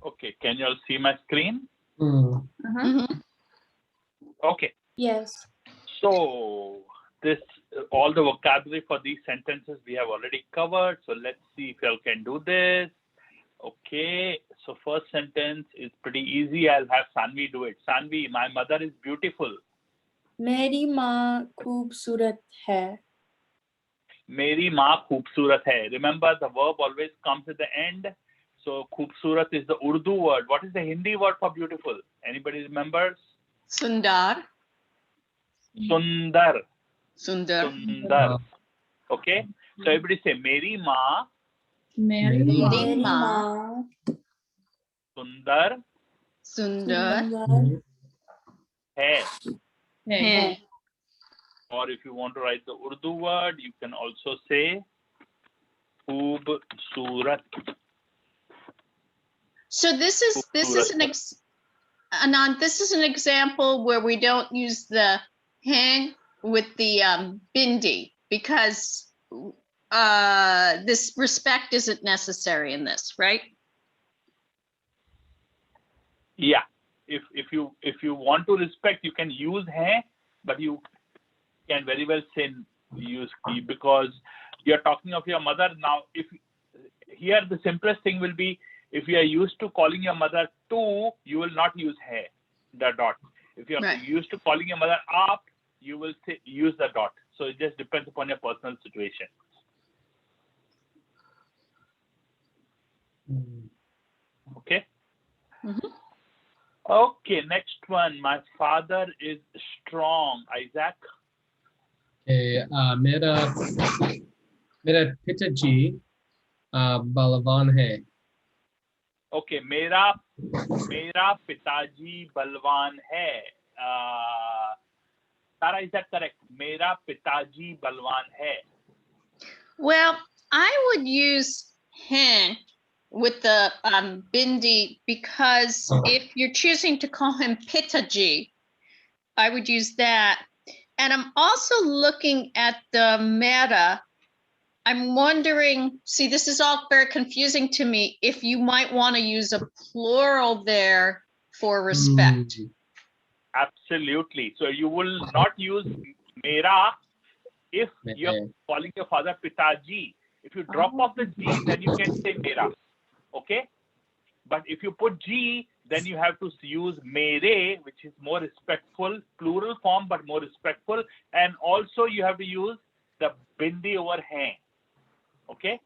Okay, can you all see my screen? Okay. Yes. So this all the vocabulary for these sentences we have already covered. So let's see if you all can do this. Okay. So first sentence is pretty easy. I'll have Sanvi do it. Sanvi, my mother is beautiful. मेरी माँ खूबसूरत है. मेरी माँ खूबसूरत है. Remember the verb always comes at the end. So खूबसूरत is the Urdu word. What is the Hindi word for beautiful? Anybody remembers? Sundar. Sundar. Sundar. Sundar. Okay. So everybody say मेरी माँ मेरी माँ सुंदर Sundar. है. Or if you want to write the Urdu word, you can also say खूबसूरत. So this is Anand, this is an example where we don't use the hang with the bindi because this respect isn't necessary in this, right? Yeah. If you want to respect, you can use hai, but you can very well say use ki because you're talking of your mother. Now, if here the simplest thing will be if you are used to calling your mother tu, you will not use hai, the dot. If you are used to calling your mother up, you will say use the dot. So it just depends upon your personal situation. Okay. Okay, next one. My father is strong. Isaac. मेरा पिताजी बलवान है. Okay, मेरा पिताजी बलवान है. Tara, is that correct? मेरा पिताजी बलवान है. Well, I would use hen with the bindi because if you're choosing to call him Pitaji, I would use that. And I'm also looking at the meta. I'm wondering, see, this is all very confusing to me, if you might want to use a plural there for respect. Absolutely. So you will not use mera if you're calling your father Pitaji. If you drop off the G, then you can say mera. Okay? But if you put G, then you have to use mere, which is more respectful, plural form, but more respectful. And also you have to use the bindi over hai. Okay?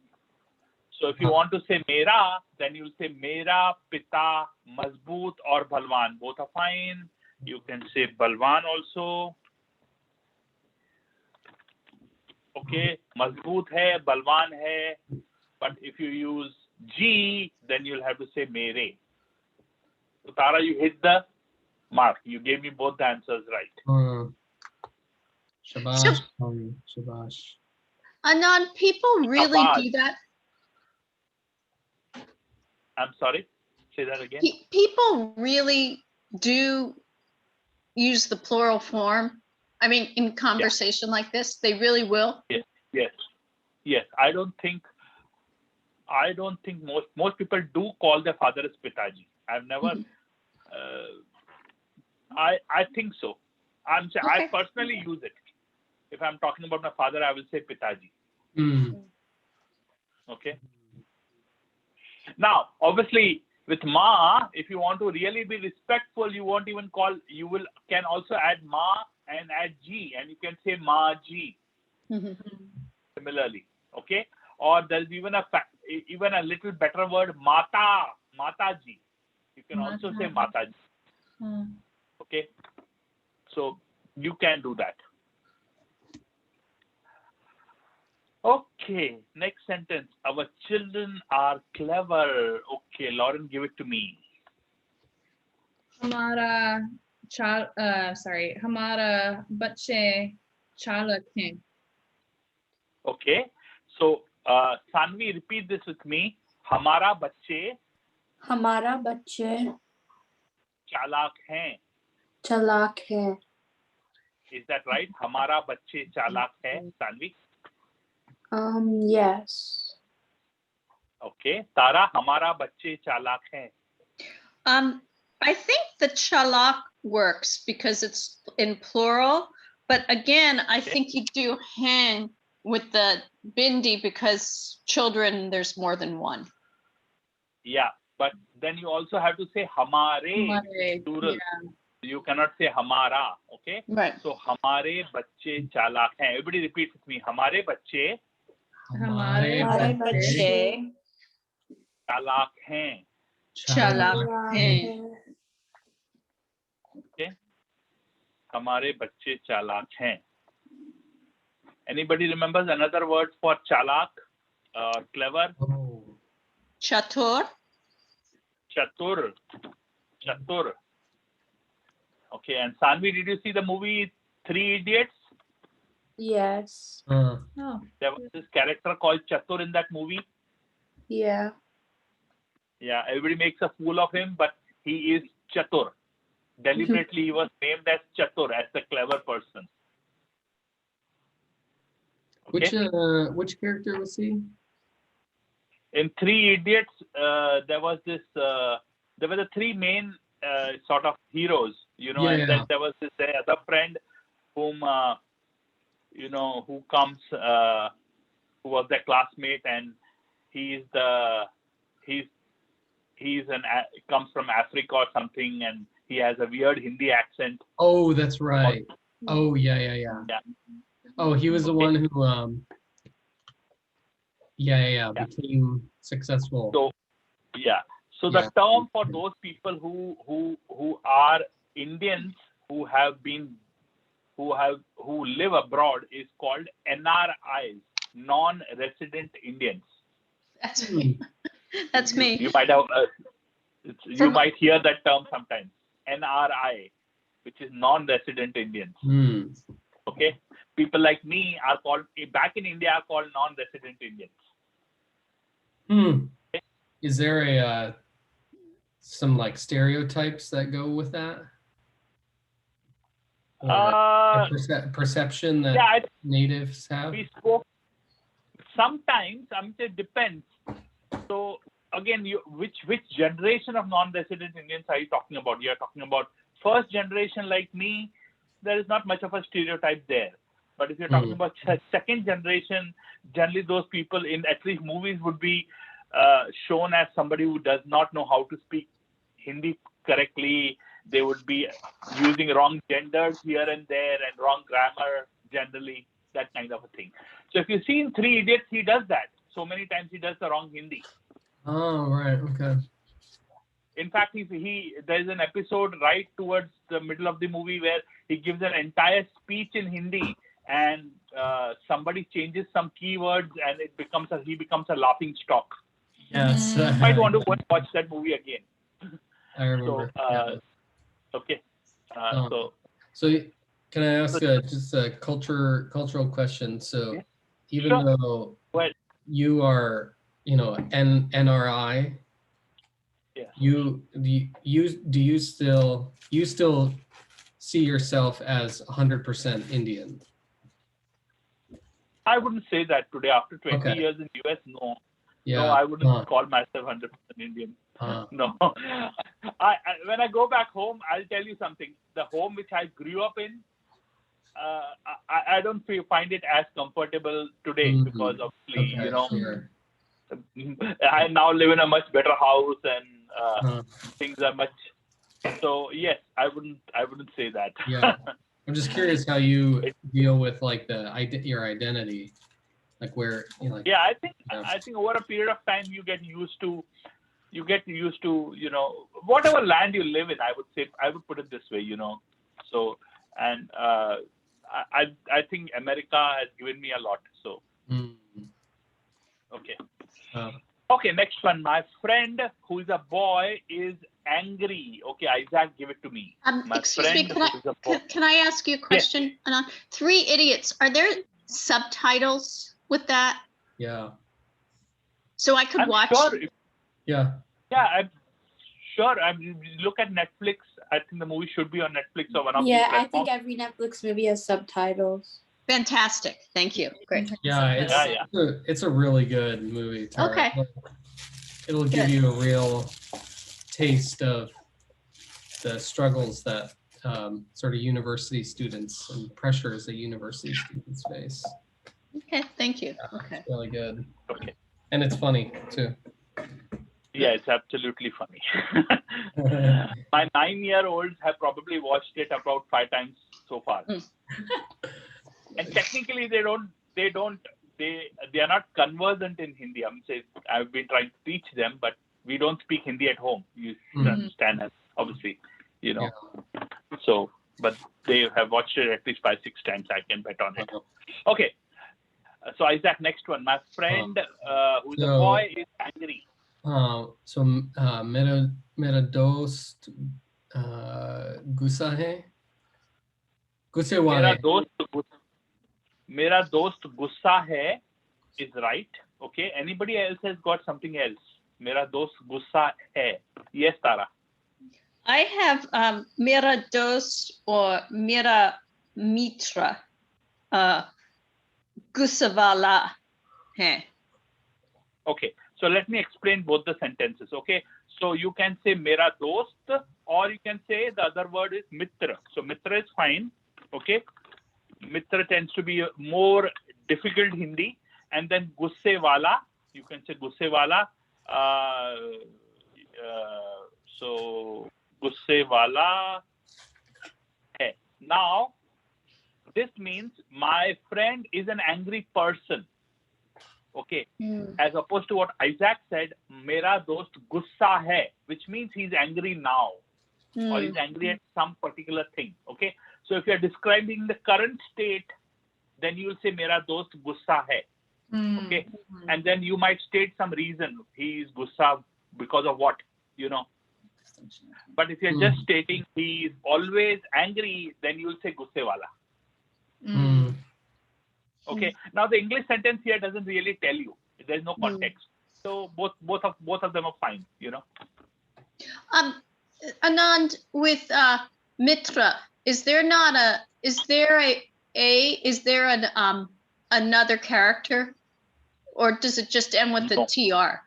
So if you want to say mera, then you'll say mera pita mazboot or balwan. Both are fine. You can say balwan also. Okay? Mazboot hai, balwan hai. But if you use G, then you'll have to say mere. So Tara, you hit the mark. You gave me both the answers right. Shabash. Shabash. Anand, people really do that. I'm sorry. Say that again. People really do use the plural form. I mean, in conversation like this, they really will. Yes. I don't think most people do call their father as Pitaji. I've never. I think so. I personally use it. If I'm talking about my father, I will say Pitaji. Okay. Now, obviously, with ma, if you want to really be respectful, you won't even call. Can also add ma and add G, and you can say ma G. Similarly, okay. Or there's even a little better word, Mataji. You can also say Mataji. Okay. So you can do that. Okay, next sentence. Our children are clever. Okay, Lauren, give it to me. हमारा बच्चे चालाक हैं. Okay, so Sanvi, repeat this with me. हमारा बच्चे चालाक हैं. Is that right? हमारा बच्चे चालाक है, Sanvi? Yes. Okay, Tara, हमारा बच्चे चालाक हैं. I think the chalak works because it's in plural, but again, I think you do hen with the bindi because children, there's more than one. Yeah, but then you also have to say hamare, Hamare, plural. You cannot say hamara, okay? Right. So hamare bacche chalak hain. Everybody repeat with me. Hamare bacche हमारे बच्चे chalak hain. Chalak hain. Okay? Hamare bacche chalak hain. Anybody remembers another word for chalak? Clever? Oh. Chatur. Chatur. Chatur. Okay, and Sanvi, did you see the movie Three Idiots? Yes. Oh, There was this character called Chatur in that movie. Yeah. Yeah, everybody makes a fool of him, but he is Chatur. Deliberately, he was named as Chatur, as the clever person. Okay? Which character was he? In Three Idiots, there was this. There were the three main sort of heroes, you know, and then there was this other friend whom you know, who comes, who was their classmate, and he's comes from Africa or something, and he has a weird Hindi accent. Oh, that's right. Oh, yeah. Oh, he was the one who became successful. So so the term for those people who are Indians who live abroad is called NRIs, non-resident Indians. That's me. That's me. You might have you might hear that term sometimes. NRI, which is non-resident Indians. Okay, people like me are called, back in India, are called non-resident Indians. Okay. Is there some like stereotypes that go with that? Or perception that natives have? We spoke sometimes. It depends. So again, which generation of non-resident Indians are you talking about? You are talking about first generation like me. There is not much of a stereotype there. But if you're talking about second generation, generally those people in at least movies would be shown as somebody who does not know how to speak Hindi correctly. They would be using wrong genders here and there and wrong grammar generally, that kind of a thing. So if you see in Three Idiots, he does that. So many times he does the wrong Hindi. Oh, right. Okay. In fact, there's an episode right towards the middle of the movie where he gives an entire speech in Hindi, and somebody changes some keywords, and he becomes a laughing stock. Yes. You might want to go and watch that movie again. I remember. Okay. So can I ask just a cultural question? So even though you are, you know, NRI, do you still see yourself as 100% Indian? I wouldn't say that today. After 20 years in US, no. Yeah. No, I wouldn't call myself 100% Indian. No. When I go back home, I'll tell you something. The home which I grew up in, I don't find it as comfortable today because obviously, you know, I now live in a much better house and things are much. So yes, I wouldn't say that. Yeah. I'm just curious how you deal with like your identity, like where you know. Like, yeah, I think over a period of time you get used to, you know, whatever land you live in. I would put it this way, you know. So and I think America has given me a lot. So okay. Okay, next one. My friend who is a boy is angry. Okay, Isaac, give it to me. Excuse me, can I ask you a question? Yes. Three Idiots, are there subtitles with that? Yeah. So I could watch? Sure. Yeah, I'm sure. Look at Netflix. I think the movie should be on Netflix or one of these platforms. I think every Netflix movie has subtitles. Fantastic. Thank you. Great. Yeah, it's a really good movie, Tara. Okay. It'll give you a real taste of the struggles that sort of university students and pressures that university students face. Okay, thank you. Okay. It's really good. Okay. And it's funny too. Yeah, it's absolutely funny. My 9-year-olds have probably watched it about 5 times so far. And technically they are not conversant in Hindi. I've been trying to teach them, but we don't speak Hindi at home. You understand that, obviously, you know. Yeah. So, but they have watched it at least 5-6 times. I can bet on it. Okay. So Isaac, next one. My friend who's a boy is angry. So mera dost gussa hai. Gusse wale. Mera dost gussa hai is right. Okay. Anybody else has got something else? Mera dost gussa hai. Yes, Tara. I have mera dost or mera mitra gussa wala hai. Okay. So let me explain both the sentences. Okay. So you can say mera dost, or you can say the other word is mitra. So mitra is fine. Okay. Mitra tends to be more difficult Hindi. And then gusse wala, you can say gusse wala. So gusse wala hai. Now, this means my friend is an angry person. Okay. As opposed to what Isaac said, mera dost gussa hai, which means he's angry now. Or he's angry at some particular thing. Okay. So if you're describing the current state, then you will say mera dost gussa hai. Okay. And then you might state some reason. He is gussa because of what, you know. But if you're just stating he is always angry, then you will say gusse wala. Okay. Now the English sentence here doesn't really tell you. There's no context. So both of them are fine, you know. Anand, with mitra, is there an another character, or does it just end with the tr?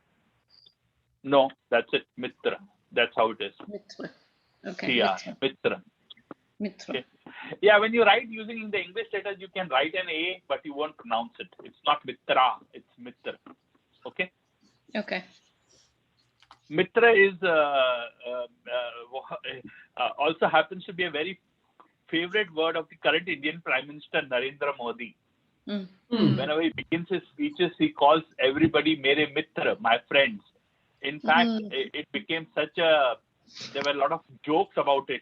No, that's it. Mitra. That's how it is. Mitra. Okay. Mitra. Mitra. Okay. Yeah, when you write using the English letters, you can write an A, but you won't pronounce it. It's not mitra, it's mitra. Okay? Okay. Mitra is also happens to be a very favorite word of the current Indian Prime Minister Narendra Modi. Whenever he begins his speeches, he calls everybody mere mitra, my friends. In fact, it became there were a lot of jokes about it,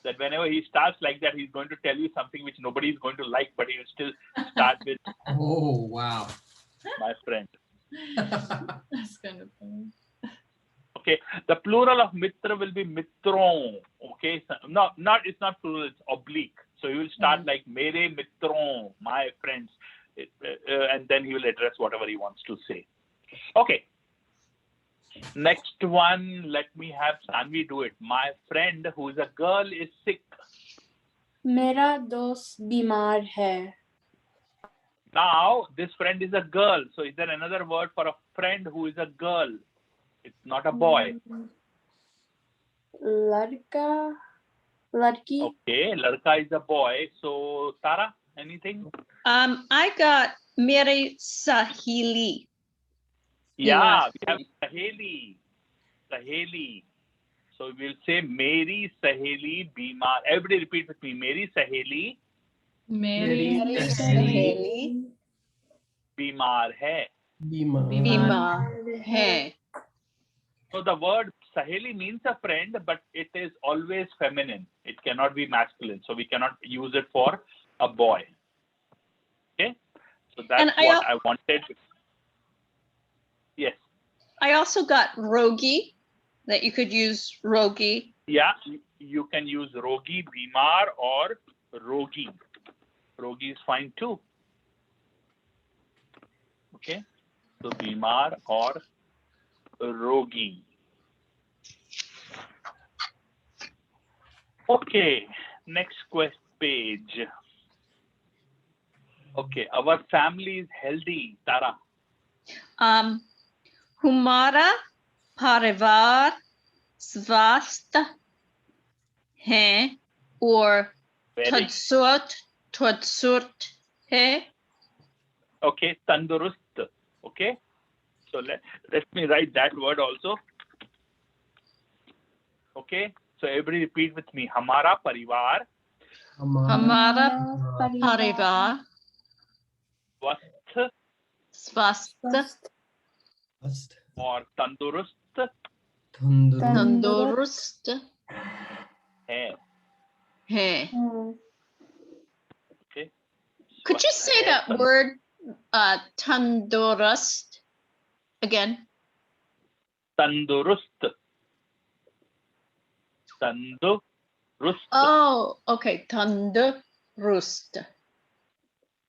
that whenever he starts like that, he's going to tell you something which nobody is going to like, but he will still start with, oh, wow, my friend. That's kind of funny. Okay, the plural of mitra will be mitron. Okay, so, it's not plural, it's oblique. So you will start like mere mitron, my friends, and then he will address whatever he wants to say. Okay. Next one, let me have Sanvi do it. My friend who is a girl is sick. Mera dost bimar hai. Now, this friend is a girl. So is there another word for a friend who is a girl? It's not a boy. Ladka. Ladki. Okay, ladka is a boy. So Tara, anything? I got mere sahili. Yeah, we have Saheli. Saheli. So we'll say Meri Saheli Bimar. Everybody repeat with me. Meri Saheli Meri Saheli Bimar hai. Bimar hai. So the word Saheli means a friend, but it is always feminine. It cannot be masculine. So we cannot use it for a boy. Okay? So that's what I wanted. Yes. I also got rogi, that you could use rogi. Yeah, you can use rogi, bimar, or rogi. Rogi is fine too. Okay. So bimar or rogi. Okay. Next page. Okay. Our family is healthy. Tara. Humara parivar स्वस्थ हैं or तंदुरुस्त है. Okay, tandurust. Okay, so let me write that word also. Okay, so everybody repeat with me. हमारा परिवार हमारा परिवार स्वस्थ और तंदुरुस्त तंदुरुस्त है. है. Okay. Could you say that word tandurust again? तंदुरुस्त. तंदुरुस्त. Oh, okay. Tandurust.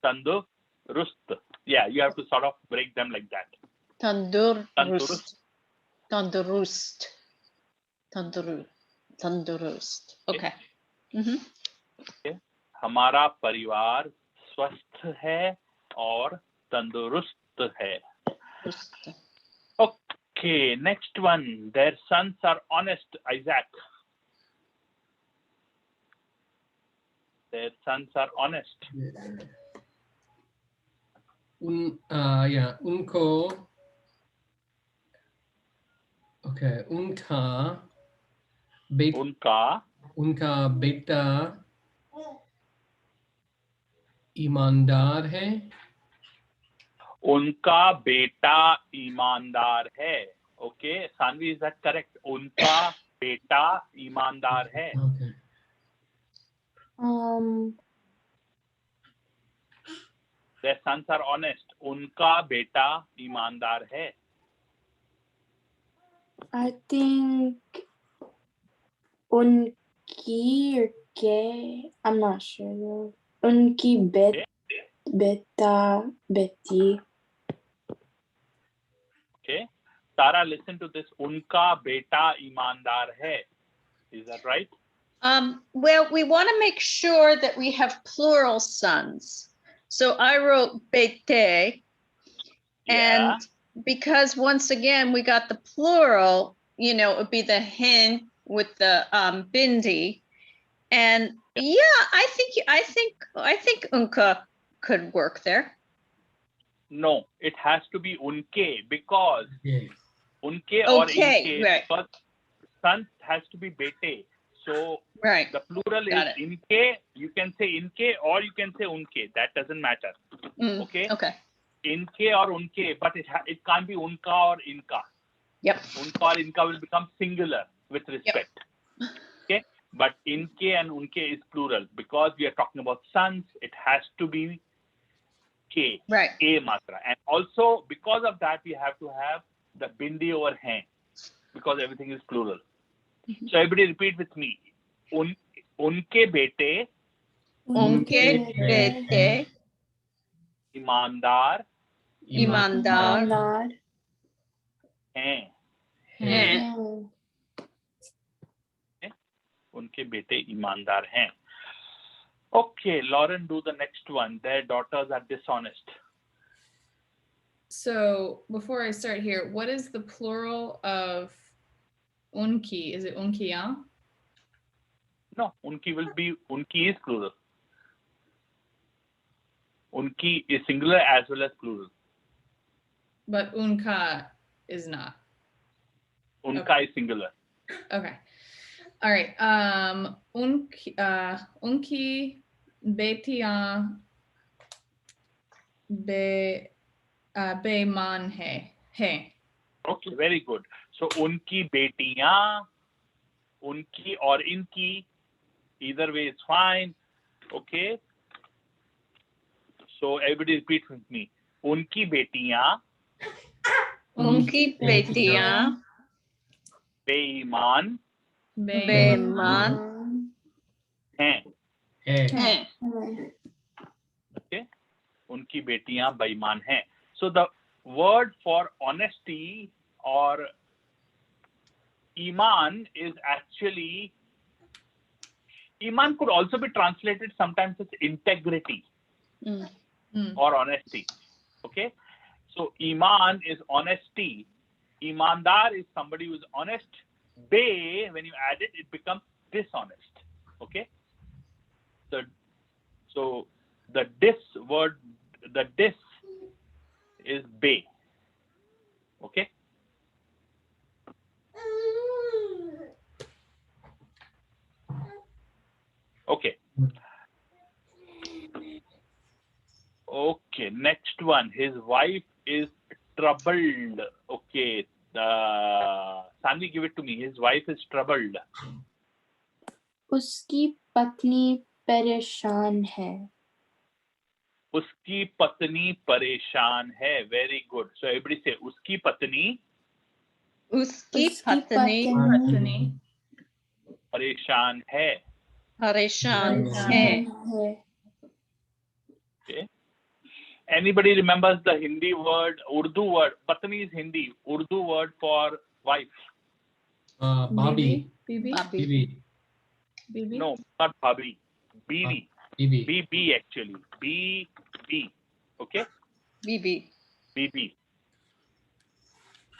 Tandurust. Yeah, you have to sort of break them like that. Tandurust. Tandurust. Tandurust. Okay. Okay. हमारा परिवार स्वस्थ है और तंदुरुस्त है. Okay, next one. Their sons are honest, Isaac. Their sons are honest. उनको okay, उनका बेटा ईमानदार है. उनका बेटा ईमानदार है. Okay, Sanvi, is that correct? उनका बेटा ईमानदार है. Okay. Their sons are honest. उनका बेटा ईमानदार है. I think unki or ke. I'm not sure though. Unki beta beti. Okay. Tara, listen to this. उनका बेटा ईमानदार है. Is that right? Well, we want to make sure that we have plural sons. So I wrote bete. Yeah. And because once again, we got the plural, you know, it would be the hin with the bindi. And yeah, I think unka could work there. No, it has to be unke because unke or inke, right. because son has to be bete. So right. The plural Got is it. inke. You can say inke or you can say unke. That doesn't matter. Okay. Okay. Inke or unke, but it can't be unka or inka. Yep. Unka or inka will become singular with respect. Yep. Okay. But inke and unke is plural because we are talking about sons. It has to be K, right. A matra. And also because of that, we have to have the bindi over hain because everything is plural. So everybody repeat with me. Unke bete. Unke bete. ईमानदार हैं. उनके बेटे ईमानदार हैं. Okay, Lauren, do the next one. Their daughters are dishonest. So before I start here, what is the plural of unki? Is it unkiya? No, unki is plural. Unki is singular as well as plural. But unka is not. Unka is singular. Okay. All right. Unki betiya beman hai. Okay, very good. So unki betiyan, unki or inki, either way is fine. Okay. So everybody repeat with me. Unki betiyan. Unki betiyan. बेईमान हैं. Okay. उनकी बेटियां बेईमान हैं. So the word for honesty or iman is actually, iman could also be translated sometimes as integrity or honesty. Okay. So iman is honesty. Imandar is somebody who is honest. Be, when you add it, it becomes dishonest. Okay. So the dis word, the dis is be. Okay. Okay. Okay. Next one. His wife is troubled. Okay. Sanvi, give it to me. His wife is troubled. उसकी पत्नी परेशान है. उसकी पत्नी परेशान है. Very good. So everybody say उसकी पत्नी उसकी उसकी पत्नी पत्नी परेशान है. परेशान परेशान है. है. Okay. Anybody remembers the Hindi word, Urdu word? Patni is Hindi. Urdu word for wife. Bobby. Bibi. Babi. Bibi. No, not bhabhi. Bibi. Bibi. BB actually. BB. Okay. Bibi. BB.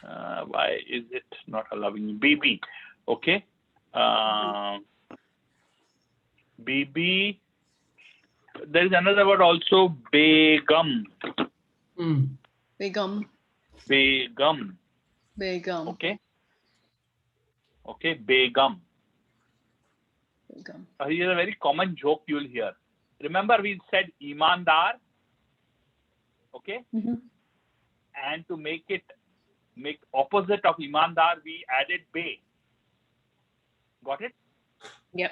Why is it not allowing me? BB. Okay. BB. There is another word also, Begum. Begum. Begum. Begum. Okay. Okay. Begum. Begum. Here's a very common joke you will hear. Remember we said imandar. Okay. And to make opposite of imandar, we added be. Got it? Yep.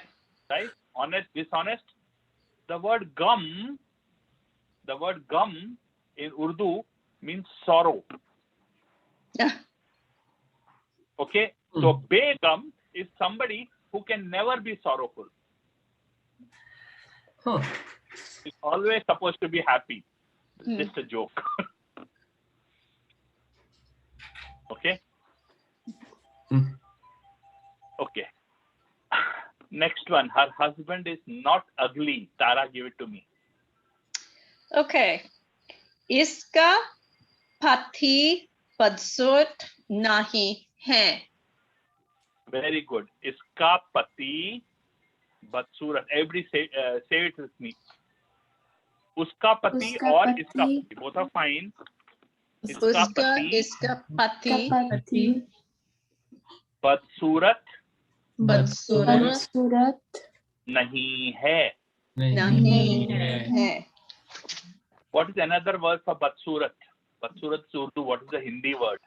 Right? Honest, dishonest. The word gum in Urdu means sorrow. Yeah. Okay. So begum is somebody who can never be sorrowful. Huh. Is always supposed to be happy. Hmm. Just a joke. Okay. Okay. Next one. Her husband is not ugly. Tara, give it to me. Okay. इसका पति बदसूरत नहीं है. Very good. Iska pati badsurat. Everybody say it with me. Uska pati उसका or पति. iska pati. Both are fine. इसका पति पति badsurat बदसूरत nahi hai. नहीं है. What is another word for badsurat? Badsurat is Urdu. What is the Hindi word?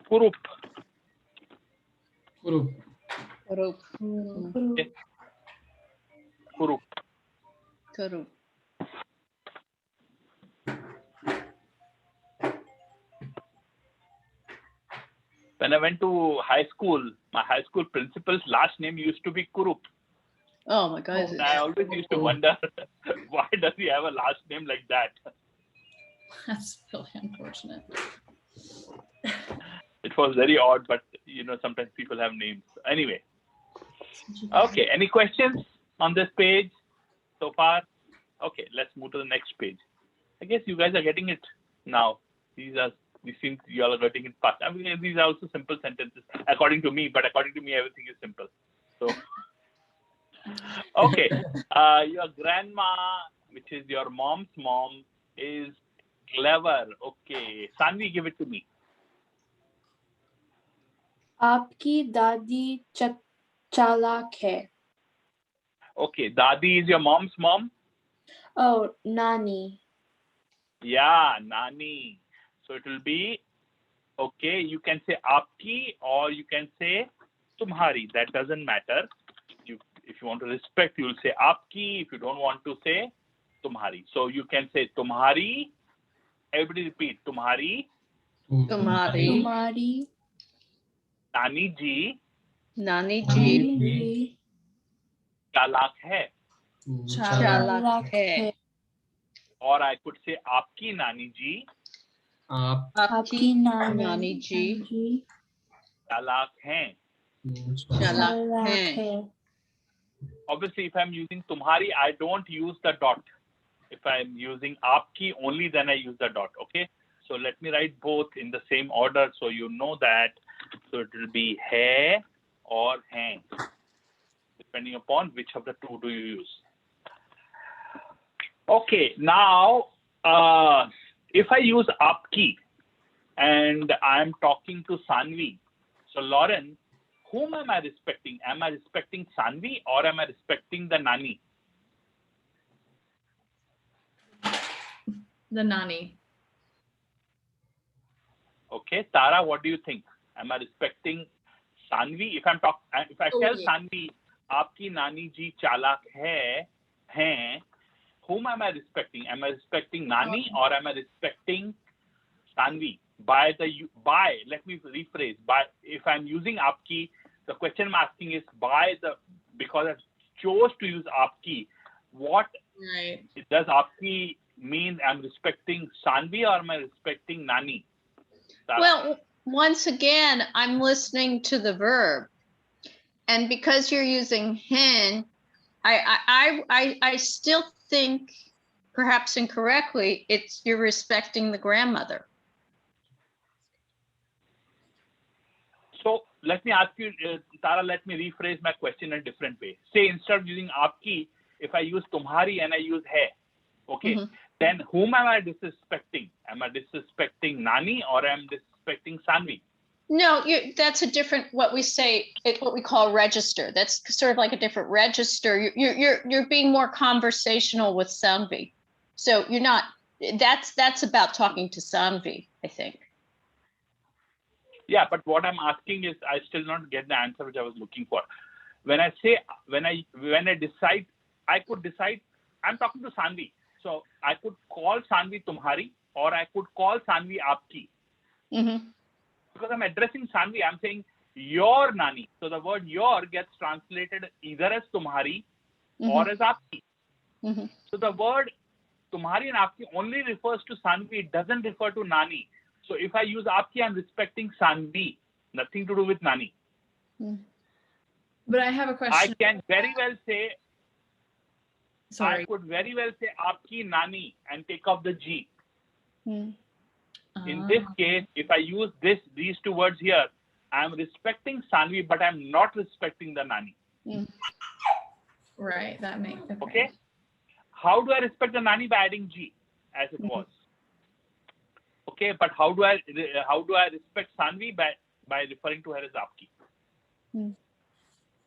Kurup. Kurup. Kurup. Okay. Kurup. Kurup. When I went to high school, my high school principal's last name used to be Kurup. Oh my God. And I always used to wonder, why does he have a last name like that? That's really unfortunate. It was very odd, but sometimes people have names. Anyway. Okay, any questions on this page so far? Okay, let's move to the next page. I guess you guys are getting it now. These seem you all are getting it fast. I mean, these are also simple sentences, according to me, but according to me, everything is simple. So, okay, your grandma, which is your mom's mom, is clever. Okay, Sanvi, give it to me. आपकी दादी चालाक है. Okay, Dadi is your mom's mom? Oh, Nani. Yeah, Nani. So it will be, okay, you can say aapki or you can say tumhari. That doesn't matter. If you want to respect, you will say aapki. If you don't want to say tumhari. So you can say tumhari. Everybody repeat. Tumhari. तुम्हारी Nani ji जी चालाक है. चालाक है. Or I could say aapki nani ji आपकी नानी जी चालाक हैं. चालाक है. Obviously, if I'm using tumhari, I don't use the dot. If I'm using aapki only, then I use the dot. Okay. So let me write both in the same order so you know that. So it will be hai or hain, depending upon which of the two do you use. Okay, now if I use aapki and I'm talking to Sanvi, so Lauren, whom am I respecting? Am I respecting Sanvi or am I respecting the nani? The nani. Okay, Tara, what do you think? Am I respecting Sanvi? If I tell Sanvi, aapki nani ji chalak hai, whom am I respecting? Am I respecting nani or am I respecting Sanvi? Let me rephrase. If I'm using aapki, the question I'm asking is because I chose to use aapki, what does aapki mean? I'm respecting Sanvi or am I respecting nani? Well, once again, I'm listening to the verb, and because you're using hin, I still think, perhaps incorrectly, you're respecting the grandmother. So let me ask you, Tara, let me rephrase my question in a different way. Say instead of using aapki, if I use tumhari and I use hai, okay, then whom am I disrespecting? Am I disrespecting nani or am I disrespecting Sanvi? No, that's a different, what we call register. That's sort of like a different register. You're being more conversational with Sanvi. So you're not, that's about talking to Sanvi, I think. Yeah, but what I'm asking is, I still not get the answer which I was looking for. When I decide, I could decide, I'm talking to Sanvi. So I could call Sanvi tumhari or I could call Sanvi aapki. Because I'm addressing Sanvi, I'm saying your nani. So the word your gets translated either as tumhari or as aapki. So the word tumhari and aapki only refers to Sanvi. It doesn't refer to nani. So if I use aapki, I'm respecting Sanvi. Nothing to do with nani. But I have a question. I can very well say, Sorry. I could very well say aapki nani and take off the G. In this case, if I use these two words here, I'm respecting Sanvi, but I'm not respecting the nani. Right, that makes sense. Okay. How do I respect the nani? By adding G, as it was. Okay, but how do I respect Sanvi? By referring to her as aapki.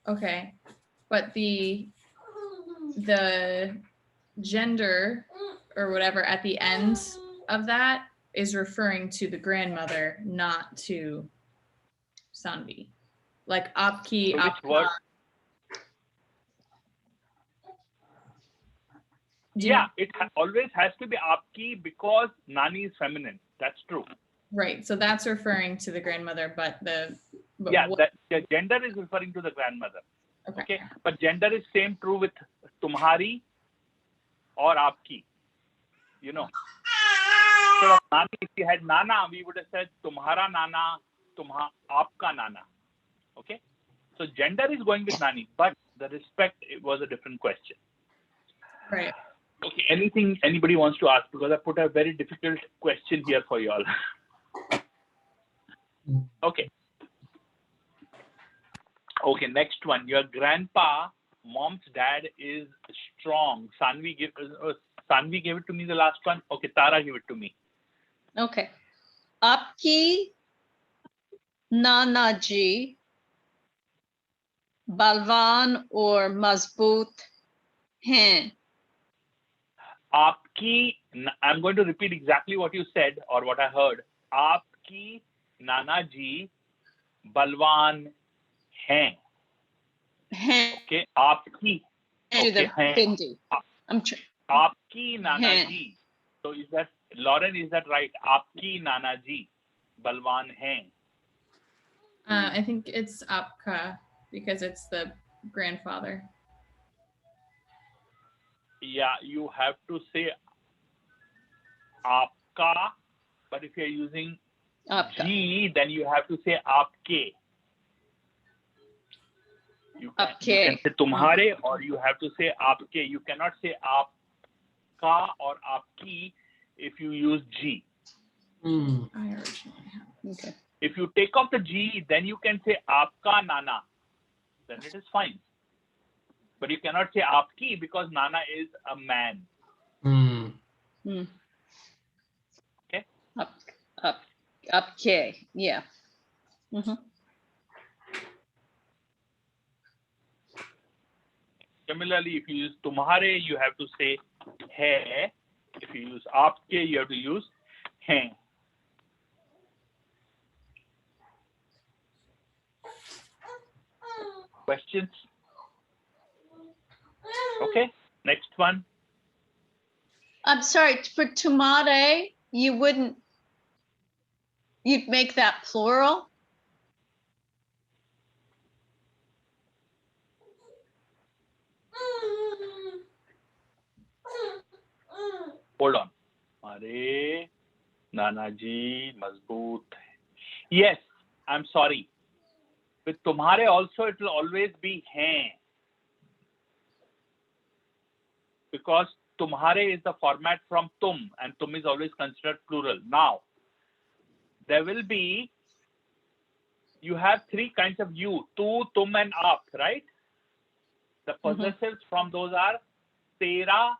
Okay, but the gender or whatever at the end of that is referring to the grandmother, not to Sanvi. Like aapki, So aapka. which word? Yeah, it always has to be aapki because nani is feminine. That's true. Right. So that's referring to the grandmother, but the gender is referring to the grandmother. Okay. But gender is same true with tumhari or aapki. You know. So nani, if we had nana, we would have said tumhara nana, aapka nana. Okay. So gender is going with nani, but the respect was a different question. Right. Okay, anything anybody wants to ask, because I put a very difficult question here for you all. Okay. Okay, next one. Your grandpa, mom's dad is strong. Sanvi gave it to me, the last one. Okay, Tara give it to me. Okay. Aapki nana ji balwan or mazboot hain? Aapki, I'm going to repeat exactly what you said or what I heard. Aapki nana ji balwan hain. Okay, aapki. Okay, hain. Aapki nana ji. So is that, Lauren, is that right? Aapki nana ji balwan hain. I think it's aapka because it's the grandfather. Yeah, you have to say aapka, but if you're using G, then you have to say aapke. You can say tumhare or you have to say aapke. You cannot say aapka or aapki if you use G. I originally have. Okay. If you take off the G, then you can say aapka nana. Then it is fine. But you cannot say aapki because nana is a man. Okay. Okay. Yeah. Similarly, if you use tumhare, you have to say hai. If you use aapke, you have to use hain. Questions? Okay. Next one. I'm sorry, for tomare, you'd make that plural? Hold on. Are Nanaji Mazboot. Yes, I'm sorry. With tumhare also, it will always be hain. Because tumhare is the format from tum, and tum is always considered plural. Now, there will be, you have three kinds of you, tu, tum, and aap, right? The possessives from those are tera,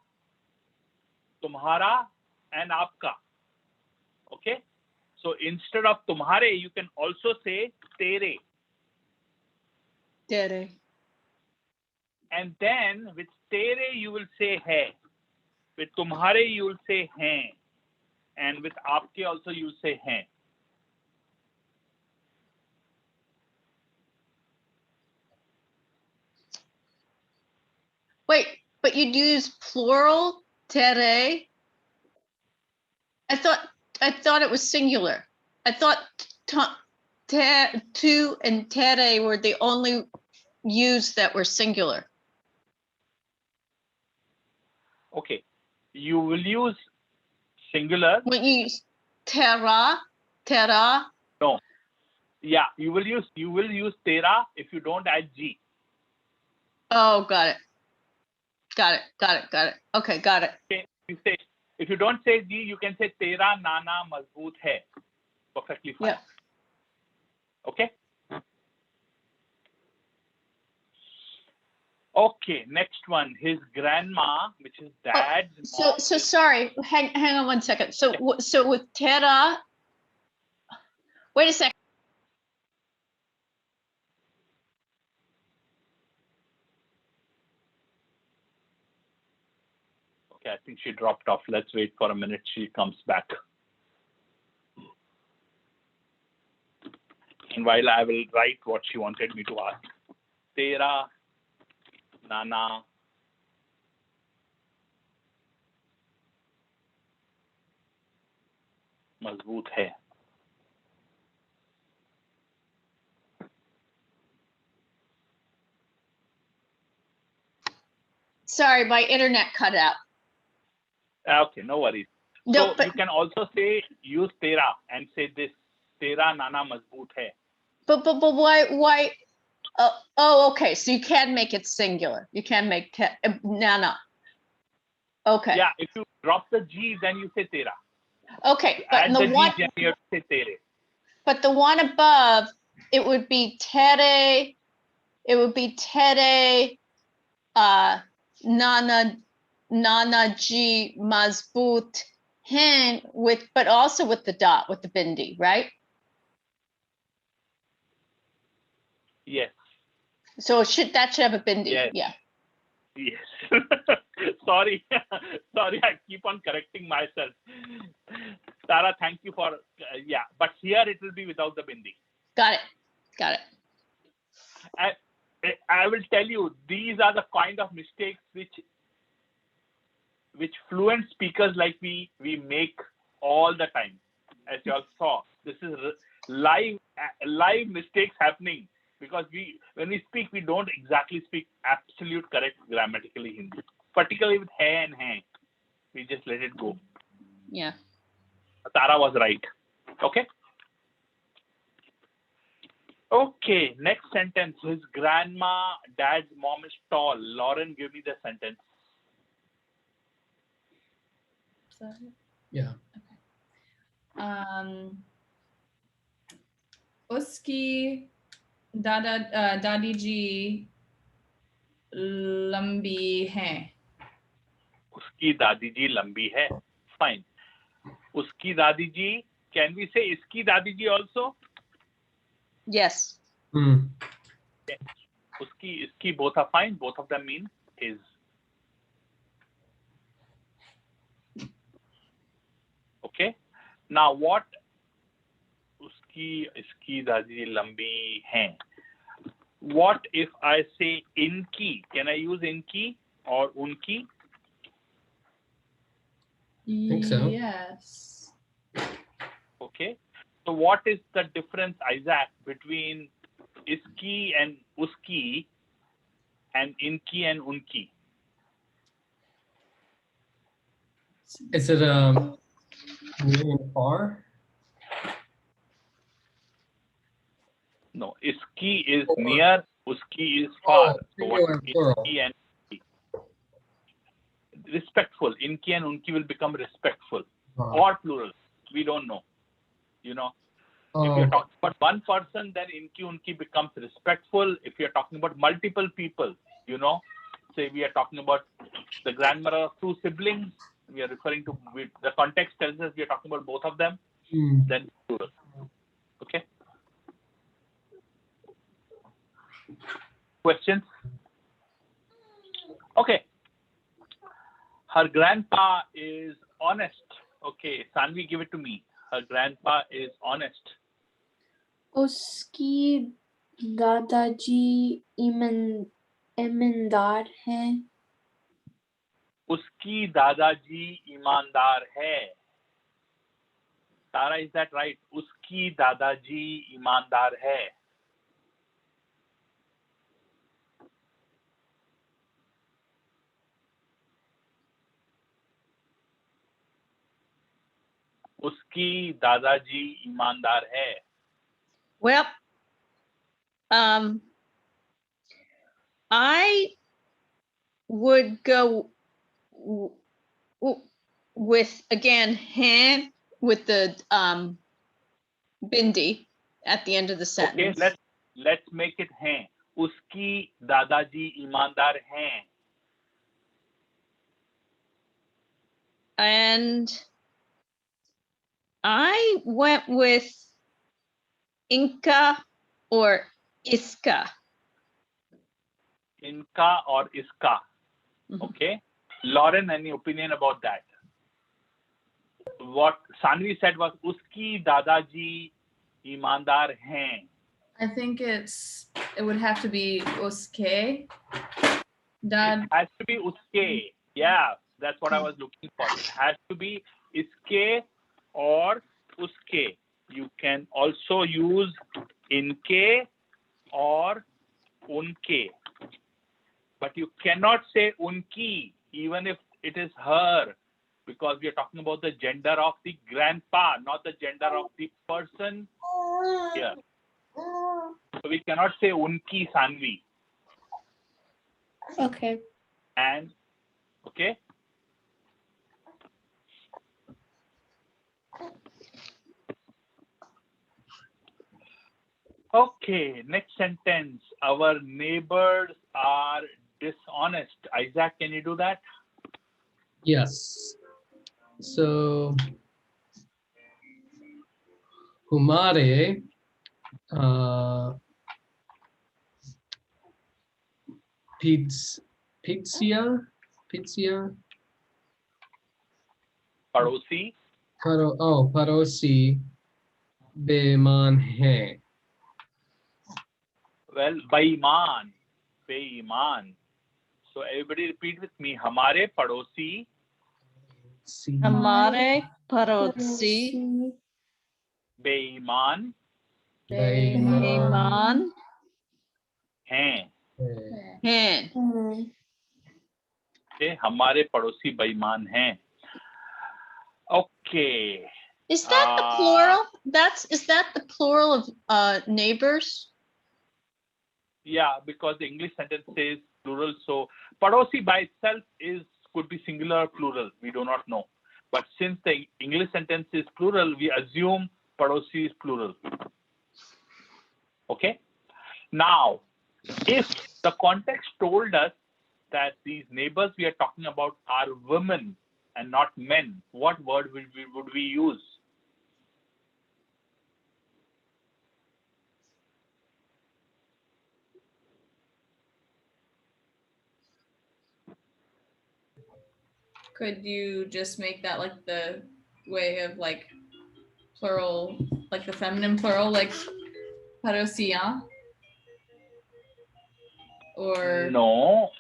tumhara, and aapka. Okay? So instead of tumhare, you can also say tere. Tere. And then with tere, you will say hai. With tumhare, you will say hain. And with aapke also, you will say hain. Wait, but you'd use plural, tere? I thought it was singular. I thought tu and tere were the only use that were singular. Okay. You will use singular. When you use tera. No. Yeah, you will use tera if you don't add G. Oh, got it. Okay, got it. Okay. You say, if you don't say G, you can say tera nana mazboot hai. Perfectly fine. Yeah. Okay. Okay, next one. His grandma, which is dad's mom. So sorry. Hang on one second. So with tera, wait a second. Okay, I think she dropped off. Let's wait for a minute. She comes back. And while I will write what she wanted me to ask. Tera, nana, mazboot hai. Sorry, my internet cut out. Okay, no worries. No, So but you can also say, use tera and say this. Tera nana mazboot hai. but why? Oh, okay. So you can make it singular. You can make nana. Okay. Yeah, if you drop the G, then you say tera. Okay, but Add the the one, G, then you have to say tere. but the one above, it would be tere. It would be tere. Nana G mazboot hin with, but also with the dot, with the bindi, right? Yes. So that should have a bindi. Yes. Yeah. Yes. Sorry. Sorry, I keep on correcting myself. Tara, thank you for, yeah. But here it will be without the bindi. Got it. I will tell you, these are the kind of mistakes which fluent speakers like we make all the time. As you all saw, this is live mistakes happening because when we speak, we don't exactly speak absolute correct grammatically Hindi, particularly with hai and hai. We just let it go. Yeah. Tara was right. Okay. Okay, next sentence. His grandma, dad's mom is tall. Lauren, give me the sentence. So, Yeah. Uski dadi ji lambi hai. उसकी दादी जी लंबी है. Fine. उसकी दादी जी. Can we say इसकी दादी जी also? Yes. Yes. उसकी इसकी both are fine. Both of them mean his. Okay. Now what? उसकी इसकी दादी जी लंबी हैं. What if I say इनकी? Can I use इनकी or उनकी? Think so. Yes. Okay. So what is the difference, Isaac, between iski and uski and inki and unki? Is it near and far? No, iski is near, uski is far. Oh, So what singular, plural. inki and unki? Respectful. Inki and unki will become respectful or plural. We don't know. You know. If you're talking about one person, then inki unki becomes respectful. If you're talking about multiple people, you know, say we are talking about the grandmother of two siblings, we are referring to, the context tells us we are talking about both of them, then plural. Okay. Questions? Okay. Her grandpa is honest. Okay, Sanvi, give it to me. Her grandpa is honest. उसकी दादाजी ईमानदार हैं. उसकी दादाजी ईमानदार है. Tara, is that right? उसकी दादाजी ईमानदार है. उसकी दादाजी ईमानदार है. Well, I would go with again hand with the bindi at the end of the sentence. Okay, let's make it हैं. उसकी दादाजी ईमानदार हैं. And I went with inka or iska. इनका और इसका. Okay. Lauren, any opinion about that? What Sanvi said was उसकी दादाजी ईमानदार हैं. I think it would have to be uske. Dad. It has to be uske. Yeah, that's what I was looking for. It has to be iske or uske. You can also use inke or unke. But you cannot say unki, even if it is her, because we are talking about the gender of the grandpa, not the gender of the person here. So we cannot say unki Sanvi. Okay. And, okay. Okay, next sentence. Our neighbors are dishonest. Isaac, can you do that? Yes. So, Humare pizia Padosi. Parosi beman hai. Well, beiman. Beiman. So everybody repeat with me. Hamare padosi. Hamare parodsi Beiman beman hain. hain. Okay, हमारे पड़ोसी बेईमान हैं. Okay. Is that the plural? Is that the plural of neighbors? Yeah, because the English sentence says plural. So padosi by itself could be singular or plural. We do not know. But since the English sentence is plural, we assume padosi is plural. Okay. Now, if the context told us that these neighbors we are talking about are women and not men, what word would we use? Could you just make that like the way of like plural, like the feminine plural, like parosia? Or No.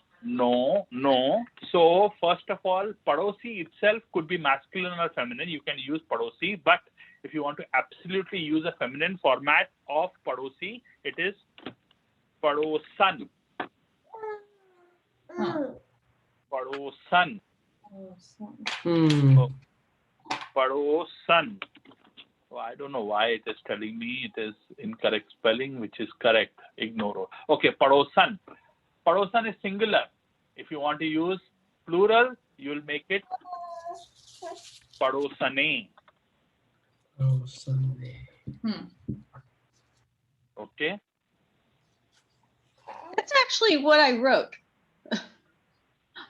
So first of all, padosi itself could be masculine or feminine. You can use padosi, but if you want to absolutely use a feminine format of padosi, it is padosan. Padosan. Padosan. So I don't know why it is telling me it is incorrect spelling, which is correct. Ignore. Okay, padosan. Padosan is singular. If you want to use plural, you will make it padosane. Okay. That's actually what I wrote.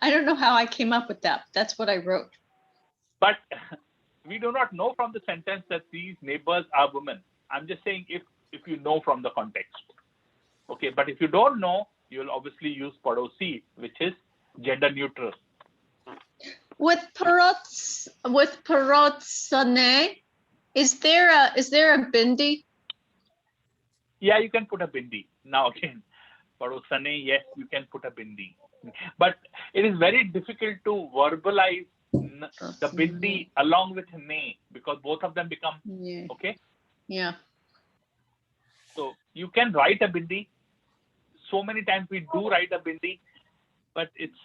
I don't know how I came up with that. That's what I wrote. But we do not know from the sentence that these neighbors are women. I'm just saying if you know from the context. Okay, but if you don't know, you will obviously use padosi, which is gender neutral. With parotsane, is there a bindi? Yeah, you can put a bindi. Now again, padosane, yes, you can put a bindi. But it is very difficult to verbalize the bindi along with ne because both of them become okay. Yeah. So you can write a bindi. So many times we do write a bindi, but it's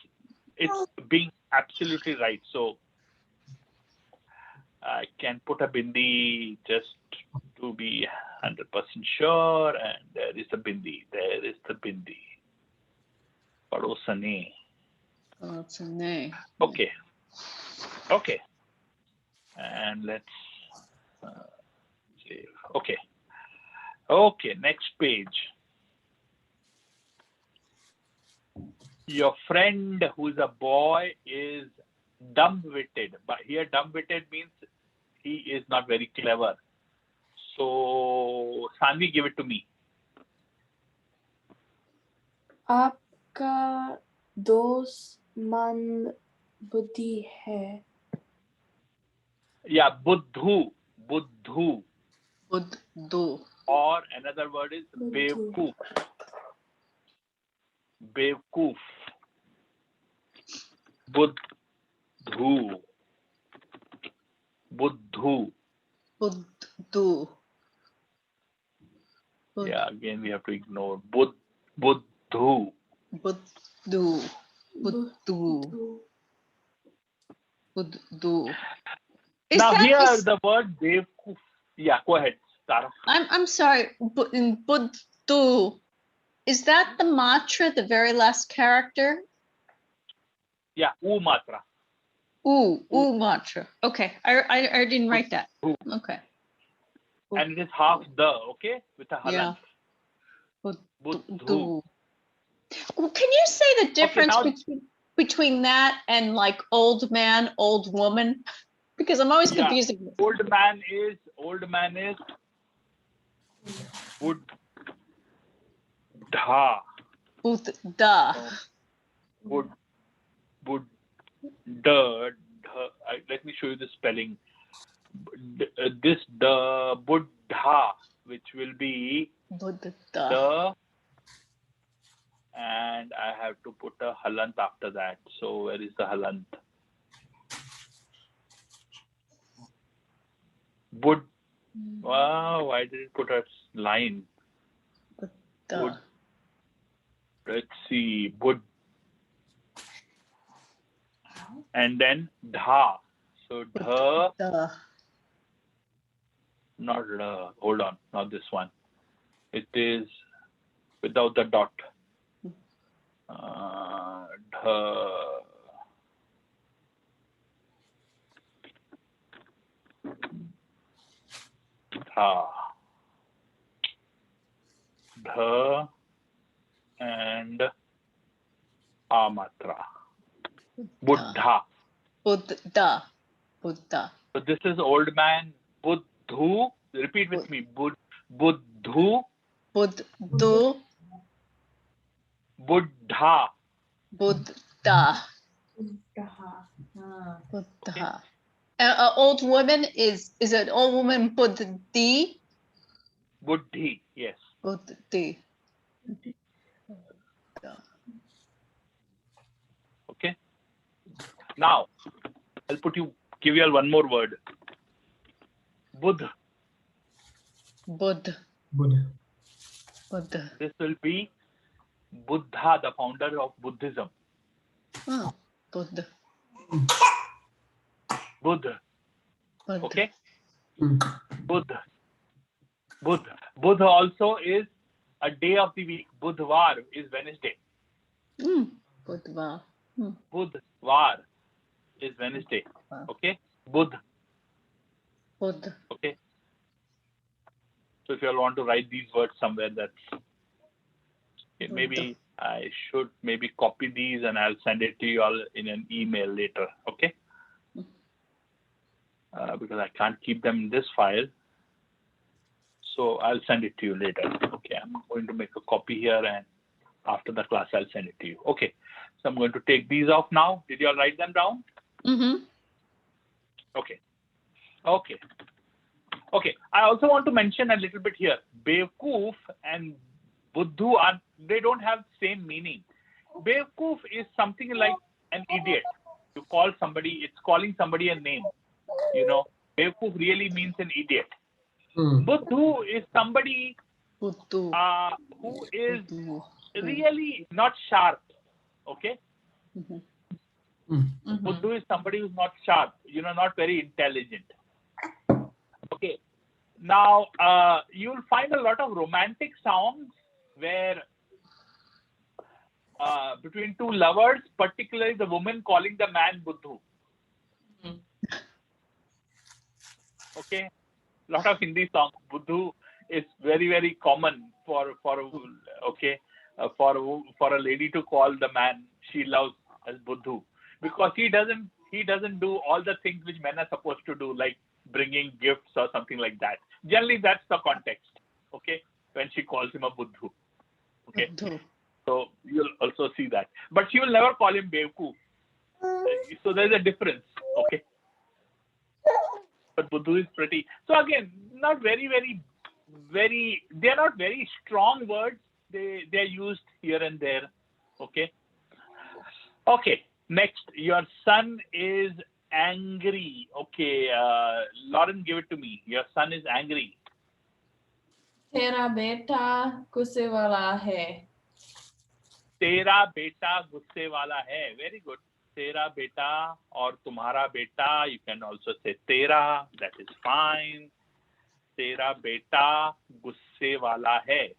being absolutely right. So I can put a bindi just to be 100% sure, and there is a bindi. There is the bindi. Padosane. Parotsane. Okay. Okay. And let's save. Okay. Okay. Next page. Your friend who's a boy is dumb-witted. But here dumb-witted means he is not very clever. So, Sanvi, give it to me. आपका दोस्त मंद बुद्धि है. Yeah, buddhu. Buddhu. Buddhu. Or another word is Buddhu. bewkoof. Bewkoof. Buddhu. Buddhu. Buddhu. Yeah, again we have to ignore. Buddhu. Buddhu. Buddhu. Buddhu. Now here the word bewkoof. Yeah, go ahead, Tara. I'm sorry. In Buddhu, is that the matra, the very last character? Yeah, u matra. U matra. Okay, I didn't write that. Okay. And it is half the, okay, with a halant. Yeah. Buddhu. Can you say the difference Okay, between that and like old man, old woman? Because I'm always confusing. Old man is Buddha. Buddha. Let me show you the spelling. This the Buddha, which will be Buddha. the, and I have to put a halant after that. So where is the halant? Wow, why did it put a line? Let's see, Bud. And then dha. So dha. Not hold on, not this one. It is without the dot. Dha. Buddha. Dha and amatra. Buddha. Buddha. Buddha. So this is old man. Buddhu. Repeat with me. Buddhu. Buddhu. Buddha. Buddha. Buddha. An old woman is an old woman Buddhi? Buddhi. Yes. Buddhi. Okay. Now, I'll give you all one more word. Buddha. Buddha. Buddha. Buddha. This will be Buddha, the founder of Buddhism. Oh, Buddha. Buddha. Buddha. Okay. Mm. Buddha. Buddha. Buddha also is a day of the week. Budhvar is Wednesday. Buddha. Budhvar is Wednesday. Okay. Buddha. Buddha. Okay. So if you all want to write these words somewhere, that's maybe I should copy these and I'll send it to you all in an email later. Okay. Because I can't keep them in this file. So I'll send it to you later. Okay, I'm going to make a copy here and after the class I'll send it to you. Okay, so I'm going to take these off now. Did you all write them down? Mm-hmm. Okay. Okay. Okay, I also want to mention a little bit here. Bevkoof and Buddhu, they don't have same meaning. Bevkoof is something like an idiot. You call somebody, it's calling somebody a name. You know, Bevkoof really means an idiot. Buddhu is somebody who is really not sharp. Okay? Buddhu is somebody who's not sharp, not very intelligent. Okay. Now, you'll find a lot of romantic songs where between two lovers, particularly the woman calling the man Buddhu. Okay. A lot of Hindi songs. Buddhu is very, very common for a lady to call the man she loves as Buddhu, because he doesn't do all the things which men are supposed to do, like bringing gifts or something like that. Generally, that's the context. Okay, when she calls him a Buddhu. Okay, so you'll also see that, but she will never call him Bevkoof. So there's a difference. Okay. But Buddhu is pretty. So again, not very, they are not very strong words. They are used here and there. Okay. Okay. Next, your son is angry. Okay. Lauren, give it to me. Your son is angry. Tera beta gusse wala hai. Tera beta gusse wala hai. Very good. Tera beta or tumhara beta, you can also say tera, that is fine. Tera beta gusse wala hai.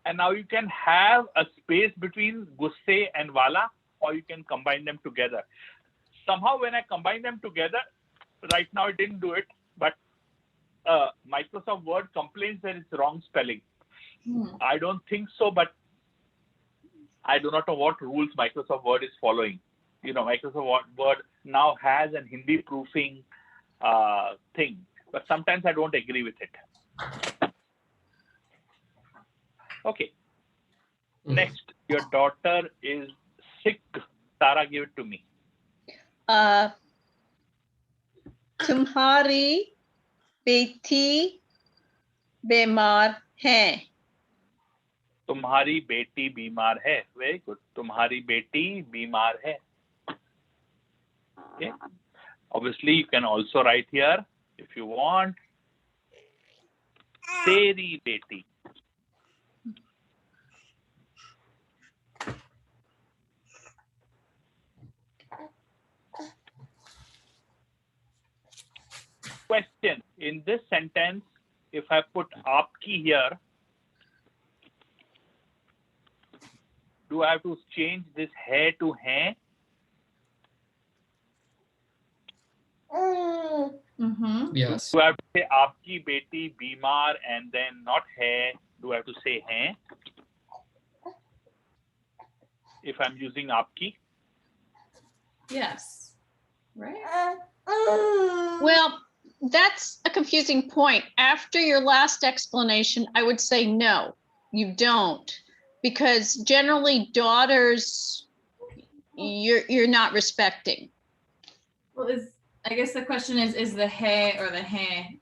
And now you can have a space between gusse and wala, or you can combine them together. Somehow when I combine them together, right now I didn't do it, but Microsoft Word complains that it's wrong spelling. I don't think so, but I do not know what rules Microsoft Word is following. Microsoft Word now has an Hindi proofing thing, but sometimes I don't agree with it. Okay. Next, your daughter is sick. Tara, give it to me. Tumhari beti bemar hai. तुम्हारी बेटी बीमार है. Very good. तुम्हारी बेटी बीमार है. Okay. Obviously, you can also write here if you want. तेरी बेटी. Question. In this sentence, if I put aapki here, do I have to change this hai to hai? Yes. Do I have to say aapki beti bimar and then not hai? Do I have to say hai? If I'm using aapki? Yes. Right? Well, that's a confusing point. After your last explanation, I would say no, you don't, because generally daughters, you're not respecting. Well, I guess the question is the he or the he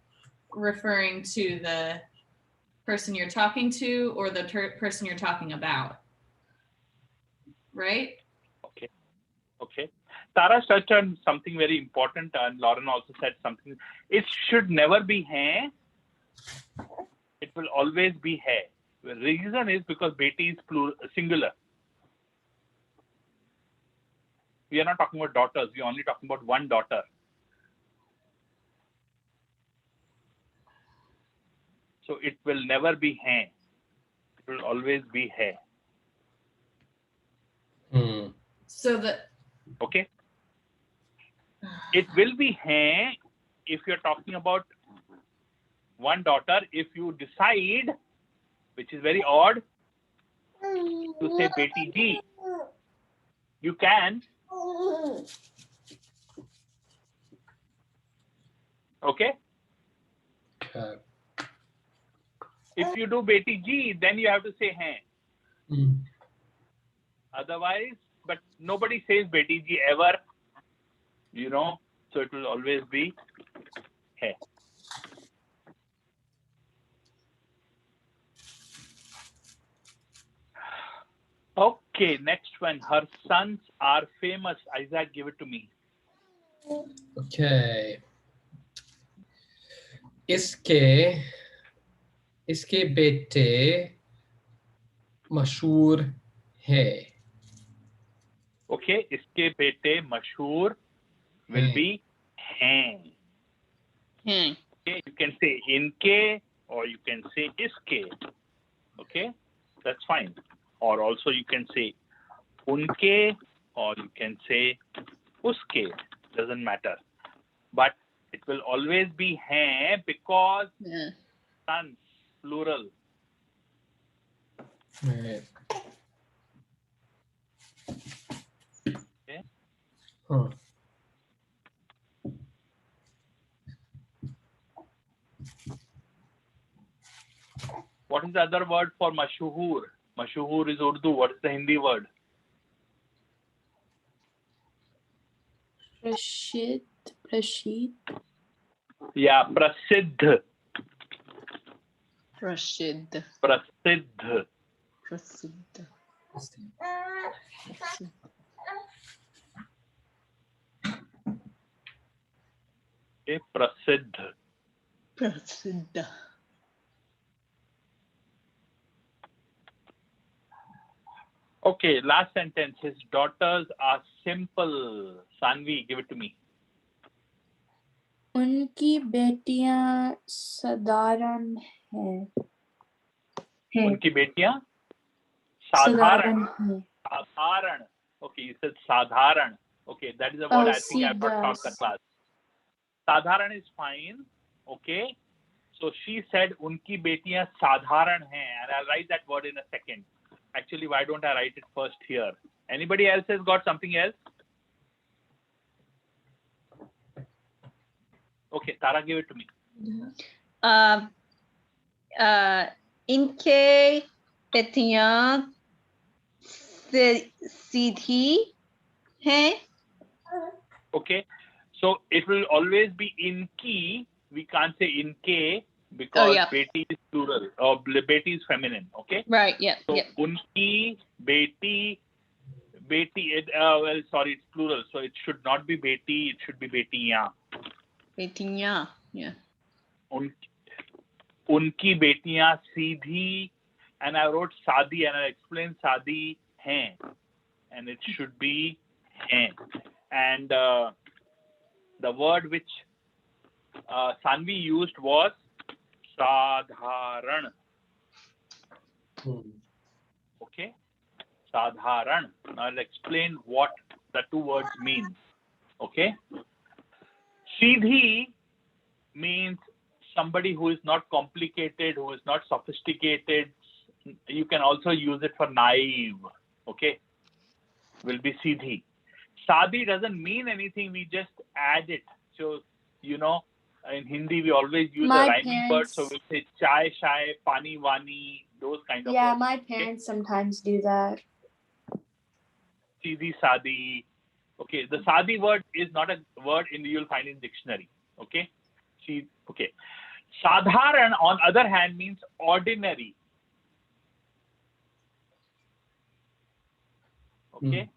referring to the person you're talking to or the person you're talking about? Right? Okay. Tara touched on something very important, and Lauren also said something. It should never be hai. It will always be hai. The reason is because beti is singular. We are not talking about daughters. We are only talking about one daughter. So it will never be hai. It will always be hai. So okay. It will be hai if you're talking about one daughter. If you decide, which is very odd, to say beti ji, you can. Okay. If you do beti ji, then you have to say hai. Otherwise, but nobody says beti ji ever, so it will always be hai. Okay, next one. Her sons are famous. Isaac, give it to me. Okay. इसके बेटे मशहूर है. Okay, इसके बेटे मशहूर will be हैं. Okay, you can say इनके or you can say इसके. Okay, that's fine. Or also you can say उनके or you can say उसके. Doesn't matter. But it will always be हैं because sons, plural. Right. Okay. Huh. What is the other word for mashhur? Mashhur is Urdu. What is the Hindi word? Prashid. Yeah, prasidh. Prasidh. Prasidh. Prasidh. Okay, prasidh. Prasidh. Okay, last sentence. His daughters are simple. Sanvi, give it to me. उनकी बेटियां साधारण हैं. उनकी बेटियां साधारण साधारण. हैं. Sadharan. Okay, you said sadharan. Okay, that is a word I think I have not taught the class. Sadharan is fine. Okay. So she said unki betiyan sadharan hain, and I'll write that word in a second. Actually, why don't I write it first here? Anybody else has got something else? Okay, Tara, give it to me. इनके बेटियां सीधी हैं. Okay, so it will always be inki. We can't say inke because beti is plural or beti is feminine. Okay. Right. Yeah. So yeah. unki beti. Well, sorry, it's plural, so it should not be beti. It should be betiyan. Betiyan. Yeah. Unki betiyan Sidhi, and I wrote शादी and I explained शादी हैं, and it should be हैं. And the word which Sanvi used was sadharan. Okay, sadharan. Now I'll explain what the two words mean. Okay, Seedhi means somebody who is not complicated, who is not sophisticated. You can also use it for naive. Okay, will be Seedhi. Sadi doesn't mean anything. We just add it. So in Hindi we always use My a rhyming word. So parents- we say chai, shai, pani, wani, those kind of Yeah, words. my parents sometimes do that. Seedhi, Sadi. Okay, the Sadi word is not a word you'll find in dictionary. Okay, okay. Sadharan, on other hand, means ordinary. Okay,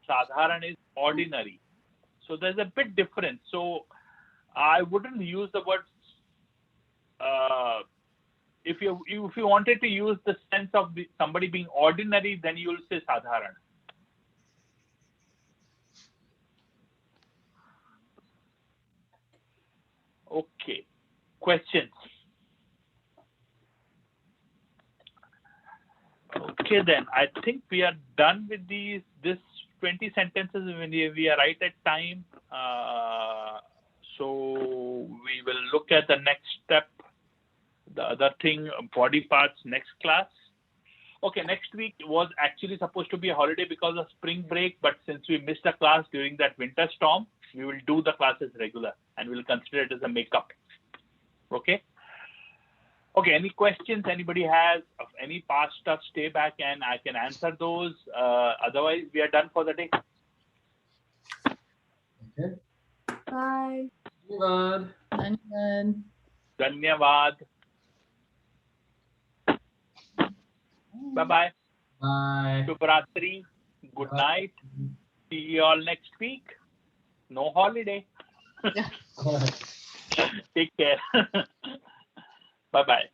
Sadharan is ordinary. So there's a bit difference. So I wouldn't use the word. If you wanted to use the sense of somebody being ordinary, then you will say Sadharan. Okay, questions? Okay, then I think we are done with this 20 sentences. When we are right at time, so we will look at the next step, the other thing, body parts, next class. Okay, next week was actually supposed to be a holiday because of spring break, but since we missed a class during that winter storm, we will do the classes regular and we'll consider it as a makeup. Okay. Okay, any questions anybody has of any past stuff, stay back and I can answer those. Otherwise, we are done for the day. Okay. Bye. Dhanyavad. Dhanyavad. Dhanyavad. Bye-bye. Bye. Shubhratri. Good night. See you all next week. No holiday. Take care. Bye-bye.